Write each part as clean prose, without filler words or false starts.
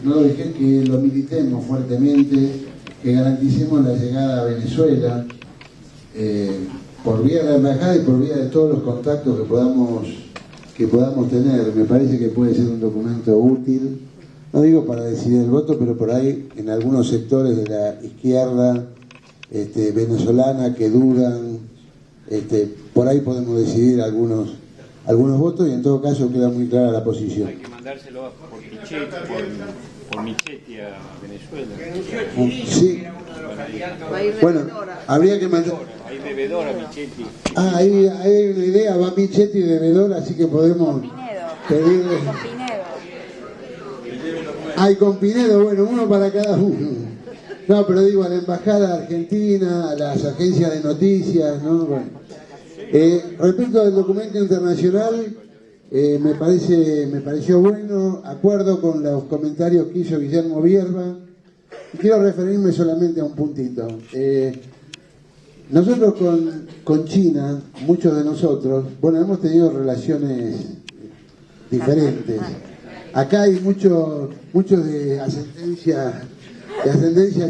No dije que lo militemos fuertemente, que garanticemos la llegada a Venezuela por vía de la embajada y por vía de todos los contactos que podamos tener. Me parece que puede ser un documento útil, no digo para decidir el voto, pero por ahí en algunos sectores de la izquierda venezolana que dudan, por ahí podemos decidir algunos votos, y en todo caso queda muy clara la posición. Hay que mandárselo por Michetti a Venezuela. Sí. Bueno, habría que mandar. Hay bebedor a Michetti. Ah, ahí hay una idea, va Michetti y bebedor, así que podemos pedirle. Con Pinedo. Ay, con Pinedo, bueno, uno para cada uno. No, pero digo, a la embajada argentina, a las agencias de noticias, ¿no? Bueno. Respecto al documento internacional, me pareció bueno, acuerdo con los comentarios que hizo Guillermo Vierba, y quiero referirme solamente a un puntito. Nosotros con China, muchos de nosotros, bueno, hemos tenido relaciones diferentes. Acá hay muchos de ascendencia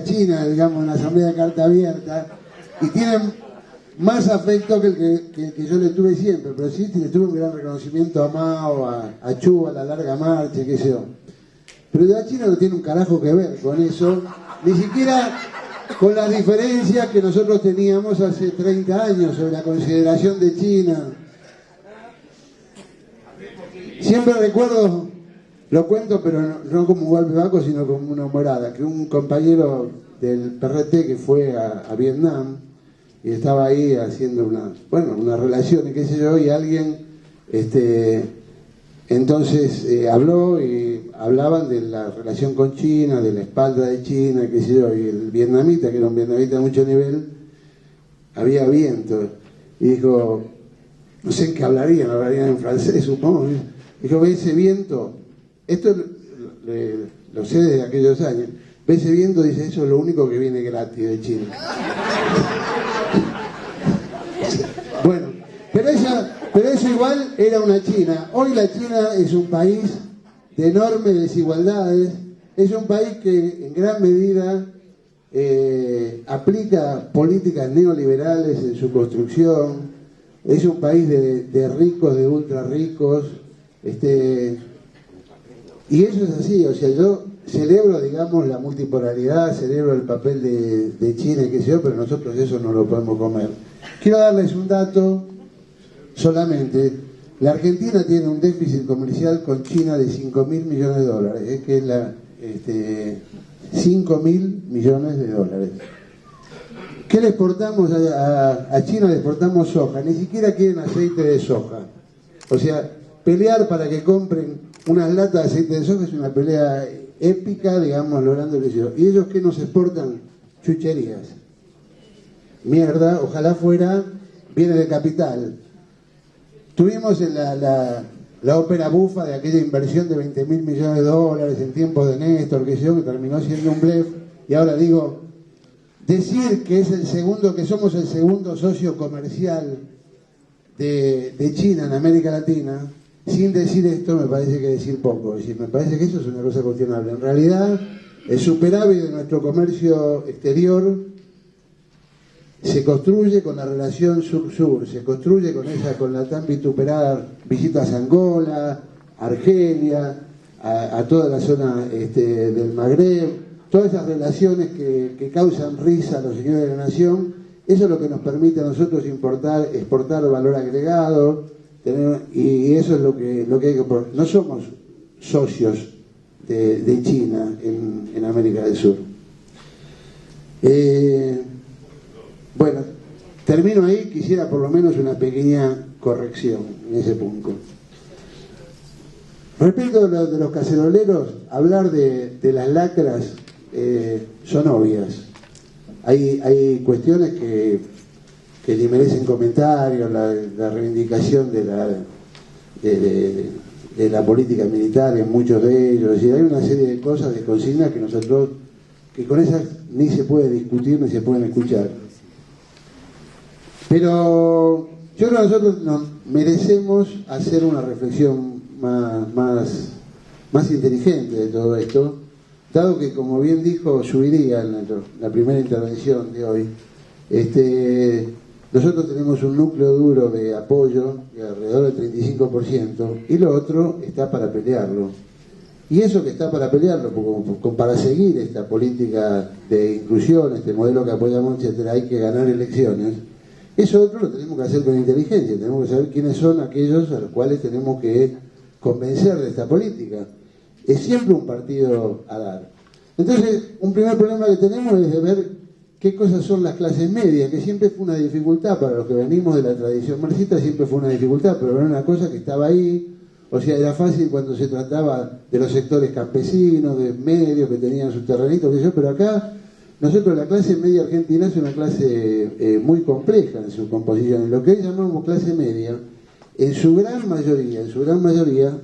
china, digamos, en la Asamblea de Carta Abierta, y tienen más afecto que el que yo le tuve siempre, pero sí le tuve un gran reconocimiento a Mao, a Chu, a la larga marcha, qué sé yo. Pero la China no tiene un carajo que ver con eso, ni siquiera con las diferencias que nosotros teníamos hace 30 años sobre la consideración de China. Siempre recuerdo, lo cuento, pero no como un golpe bajo, sino como una morada, que un compañero del PRT que fue a Vietnam y estaba ahí haciendo una relación y qué sé yo, y alguien entonces habló y hablaban de la relación con China, de la espalda de China, qué sé yo, y el vietnamita, que era un vietnamita de mucho nivel, había viento, y dijo, no sé en qué hablarían en francés, supongo. Dijo, ve ese viento, esto lo sé desde aquellos años, ve ese viento, dice, eso es lo único que viene gratis de China. Bueno, pero eso igual era una China. Hoy la China es un país de enormes desigualdades, es un país que en gran medida aplica políticas neoliberales en su construcción, es un país de ricos, de ultra ricos, y eso es así. O sea, yo celebro, digamos, la multipolaridad, celebro el papel de China y qué sé yo, pero nosotros eso no lo podemos comer. Quiero darles un dato solamente. La Argentina tiene un déficit comercial con China de 5.000 millones de dólares, que es 5.000 millones de dólares. ¿Qué le exportamos a China? Le exportamos soja, ni siquiera quieren aceite de soja. O sea, pelear para que compren unas latas de aceite de soja es una pelea épica, digamos, logrando el deseo. ¿Y ellos qué nos exportan? Chucherías. Mierda, ojalá fuera bienes de capital. Tuvimos en la ópera bufa de aquella inversión de 20.000 millones de dólares en tiempos de Néstor, que terminó siendo un blef, y ahora digo, decir que somos el segundo socio comercial de China en América Latina, sin decir esto me parece que decir poco. Es decir, me parece que eso es una cosa cuestionable. En realidad, el superávit de nuestro comercio exterior se construye con la relación sur-sur, se construye con la tan vituperada visitas a Angola, Argelia, a toda la zona del Magreb, todas esas relaciones que causan risa a los señores de la nación. Eso es lo que nos permite a nosotros exportar valor agregado, y eso es lo que hay que poner. No somos socios de China en América del Sur. Bueno, termino ahí. Quisiera por lo menos una pequeña corrección en ese punto. Respecto de los caceroleros, hablar de las lacras son obvias. Hay cuestiones que ni merecen comentarios, la reivindicación de la política militar en muchos de ellos, y hay una serie de cosas, de consignas que con esas ni se puede discutir ni se pueden escuchar. Pero yo creo que nosotros nos merecemos hacer una reflexión más inteligente de todo esto, dado que, como bien dijo Subiría en la primera intervención de hoy, nosotros tenemos un núcleo duro de apoyo de alrededor del 35%, y lo otro está para pelearlo. Y eso que está para pelearlo, para seguir esta política de inclusión, este modelo que apoyamos, etcétera, hay que ganar elecciones. Eso otro lo tenemos que hacer con inteligencia, tenemos que saber quiénes son aquellos a los cuales tenemos que convencer de esta política. Es siempre un partido a dar. Entonces, un primer problema que tenemos es de ver qué cosas son las clases medias, que siempre fue una dificultad para los que venimos de la tradición marxista, siempre fue una dificultad, pero era una cosa que estaba ahí. O sea, era fácil cuando se trataba de los sectores campesinos, de medios que tenían sus terrenitos, pero acá nosotros la clase media argentina es una clase muy compleja en su composición. Lo que hoy llamamos clase media, en su gran mayoría,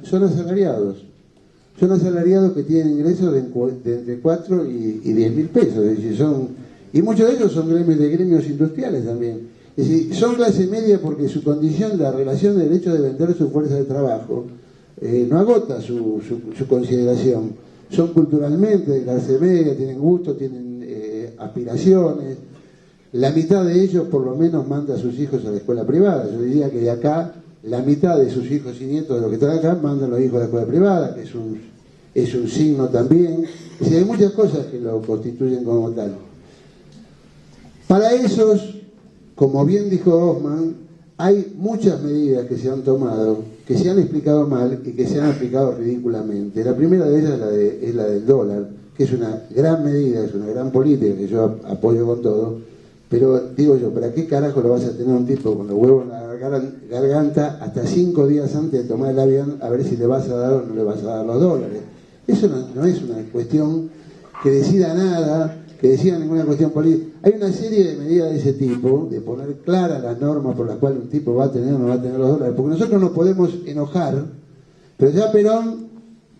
son asalariados. Son asalariados que tienen ingresos de entre 4 y 10 mil pesos. Es decir, y muchos de ellos son gremios industriales también. Es decir, son clase media porque su condición, la relación del hecho de vender su fuerza de trabajo, no agota su consideración. Son culturalmente de clase media, tienen gusto, tienen aspiraciones. La mitad de ellos por lo menos manda a sus hijos a la escuela privada. Yo diría que de acá, la mitad de sus hijos y nietos de los que están acá mandan a los hijos a la escuela privada, que es un signo también. Es decir, hay muchas cosas que lo constituyen como tal. Para esos, como bien dijo Osman, hay muchas medidas que se han tomado, que se han explicado mal y que se han aplicado ridículamente. La primera de ellas es la del dólar, que es una gran medida, es una gran política que yo apoyo con todo, pero digo yo, ¿para qué carajo lo vas a tener a un tipo con los huevos en la garganta hasta 5 días antes de tomar el avión a ver si le vas a dar o no le vas a dar los dólares? Eso no es una cuestión que decida nada, que decida ninguna cuestión política. Hay una serie de medidas de ese tipo, de poner claras las normas por las cuales un tipo va a tener o no va a tener los dólares, porque nosotros nos podemos enojar, pero ya Perón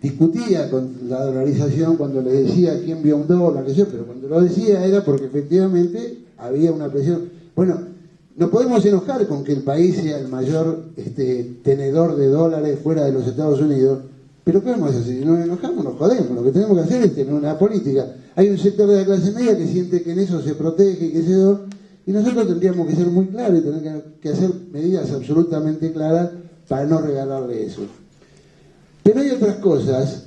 discutía con la dolarización cuando le decía quién vio un dólar, pero cuando lo decía era porque efectivamente había una presión. Bueno, no podemos enojar con que el país sea el mayor tenedor de dólares fuera de los Estados Unidos, pero ¿qué vamos a hacer? Si nos enojamos, nos jodemos. Lo que tenemos que hacer es tener una política. Hay un sector de la clase media que siente que en eso se protege, y nosotros tendríamos que ser muy claros y tener que hacer medidas absolutamente claras para no regalarle eso. Pero hay otras cosas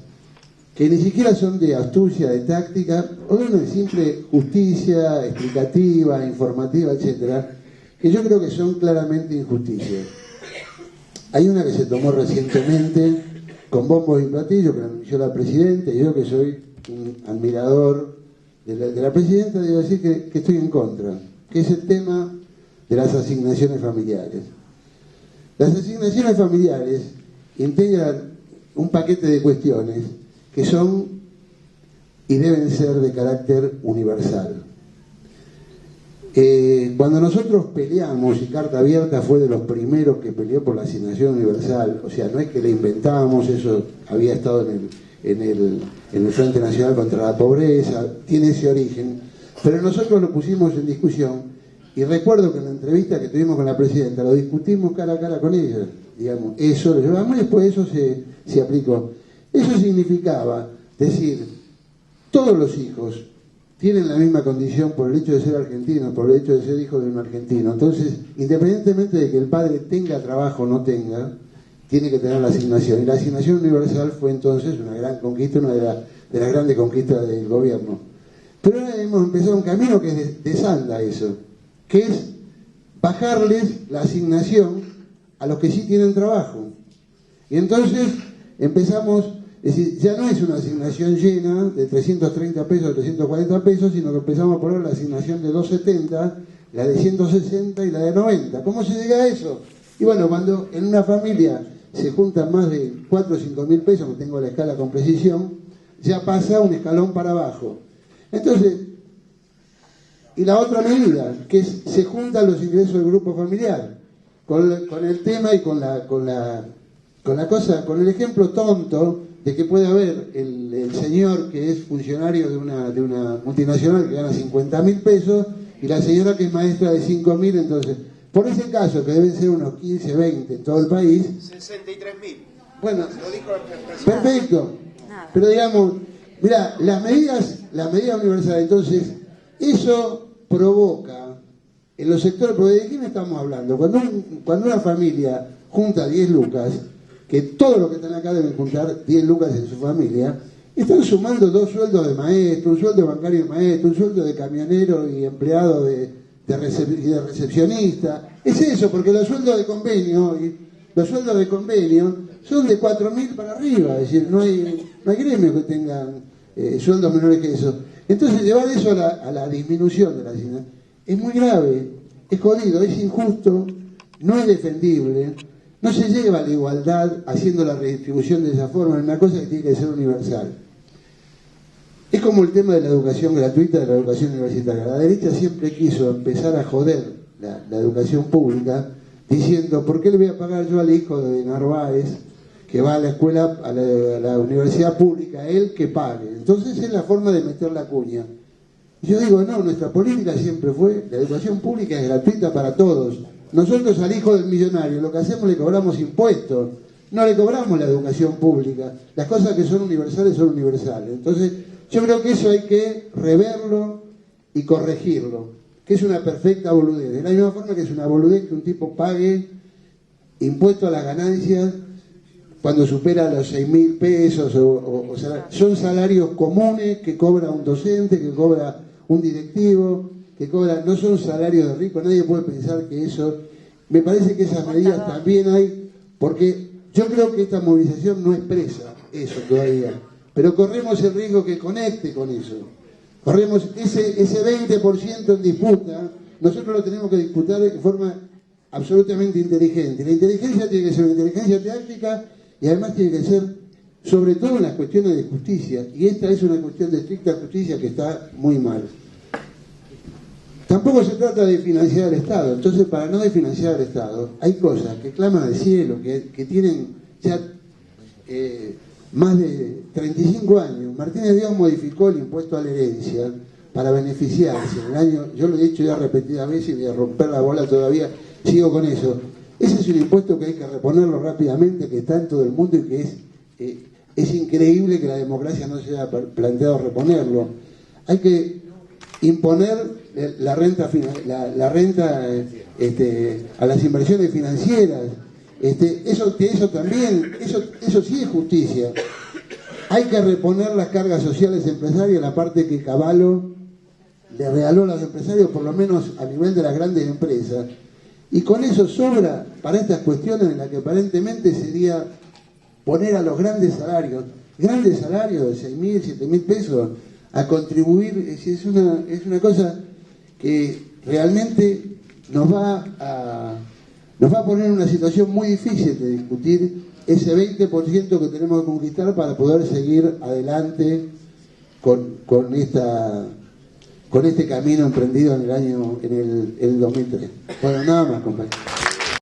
que ni siquiera son de astucia, de táctica, o de una simple justicia explicativa, informativa, etcétera, que yo creo que son claramente injusticias. Hay una que se tomó recientemente con bombos y platillos, que anunció la presidenta, y yo que soy un admirador de la presidenta, debo decir que estoy en contra, que es el tema de las asignaciones familiares. Las asignaciones familiares integran un paquete de cuestiones que son y deben ser de carácter universal. Cuando nosotros peleamos, y Carta Abierta fue de los primeros que peleó por la asignación universal, o sea, no es que le inventábamos, eso había estado en el Frente Nacional contra la Pobreza, tiene ese origen, pero nosotros lo pusimos en discusión, y recuerdo que en la entrevista que tuvimos con la presidenta lo discutimos cara a cara con ella, digamos, eso lo llevamos y después eso se aplicó. Eso significaba decir, todos los hijos tienen la misma condición por el hecho de ser argentinos, por el hecho de ser hijos de un argentino. Entonces, independientemente de que el padre tenga trabajo o no tenga, tiene que tener la asignación. Y la asignación universal fue entonces una gran conquista, una de las grandes conquistas del gobierno. Pero ahora hemos empezado un camino que desanda eso, que es bajarles la asignación a los que sí tienen trabajo. Y entonces empezamos, es decir, ya no es una asignación llena de 330 pesos, 340 pesos, sino que empezamos a poner la asignación de 270, la de 160 y la de 90. ¿Cómo se llega a eso? Y bueno, cuando en una familia se juntan más de 4 o 5 mil pesos, no tengo la escala con precisión, ya pasa un escalón para abajo. Entonces, y la otra medida, que es, se juntan los ingresos del grupo familiar, con el tema y con el ejemplo tonto de que puede haber el señor que es funcionario de una multinacional que gana 50 mil pesos y la señora que es maestra de 5 mil. Entonces, por ese caso, que deben ser unos 15, 20 en todo el país, 63.000. bueno, lo dijo el presidente. perfecto, pero digamos, Mirá, las medidas universales, entonces, eso provoca en los sectores, porque ¿de quién estamos hablando? Cuando una familia junta 10 lucas, que todos los que están acá deben juntar 10 lucas en su familia, están sumando 2 sueldos de maestro, un sueldo bancario de maestro, un sueldo de camionero y empleado de recepcionista. Es eso, porque los sueldos de convenio son de 4.000 para arriba, es decir, no hay gremios que tengan sueldos menores que eso. Entonces llevar eso a la disminución de la asignación es muy grave, es jodido, es injusto, no es defendible, no se lleva a la igualdad haciendo la redistribución de esa forma, es una cosa que tiene que ser universal. Es como el tema de la educación gratuita, de la educación universitaria. La derecha siempre quiso empezar a joder la educación pública diciendo, ¿por qué le voy a pagar yo al hijo de Narváez que va a la escuela, a la universidad pública, él que pague? Entonces es la forma de meter la cuña. Y yo digo, no, nuestra política siempre fue, la educación pública es gratuita para todos. Nosotros al hijo del millonario lo que hacemos le cobramos impuestos, no le cobramos la educación pública. Las cosas que son universales son universales. Entonces yo creo que eso hay que reverlo y corregirlo, que es una perfecta boludez. De la misma forma que es una boludez que un tipo pague impuesto a las ganancias cuando supera los 6.000 pesos, son salarios comunes que cobra un docente, que cobra un directivo, que cobra, no son salarios de rico, nadie puede pensar que eso, me parece que esas medidas también hay, porque yo creo que esta movilización no expresa eso todavía, pero corremos el riesgo que conecte con eso, corremos ese 20% en disputa, nosotros lo tenemos que disputar de forma absolutamente inteligente. La inteligencia tiene que ser una inteligencia táctica y además tiene que ser, sobre todo en las cuestiones de justicia, y esta es una cuestión de estricta justicia que está muy mal. Tampoco se trata de financiar al Estado, entonces para no desfinanciar al Estado hay cosas que claman al cielo, que tienen ya más de 35 años. Martínez Díaz modificó el impuesto a la herencia para beneficiarse. En el año, yo lo he dicho ya repetidas veces y voy a romper la bola todavía, sigo con eso. Ese es un impuesto que hay que reponerlo rápidamente, que está en todo el mundo y que es increíble que la democracia no se haya planteado reponerlo. Hay que imponer la renta a las inversiones financieras. Eso también, eso sí es justicia. Hay que reponer las cargas sociales empresarias, la parte que Cavallo le regaló a los empresarios, por lo menos a nivel de las grandes empresas. Y con eso sobra para estas cuestiones en las que aparentemente sería poner a los grandes salarios de 6.000, 7.000 pesos, a contribuir. Es una cosa que realmente nos va a poner en una situación muy difícil de discutir ese 20% que tenemos que conquistar para poder seguir adelante con este camino emprendido en el 2003. Bueno, nada más, compañeros.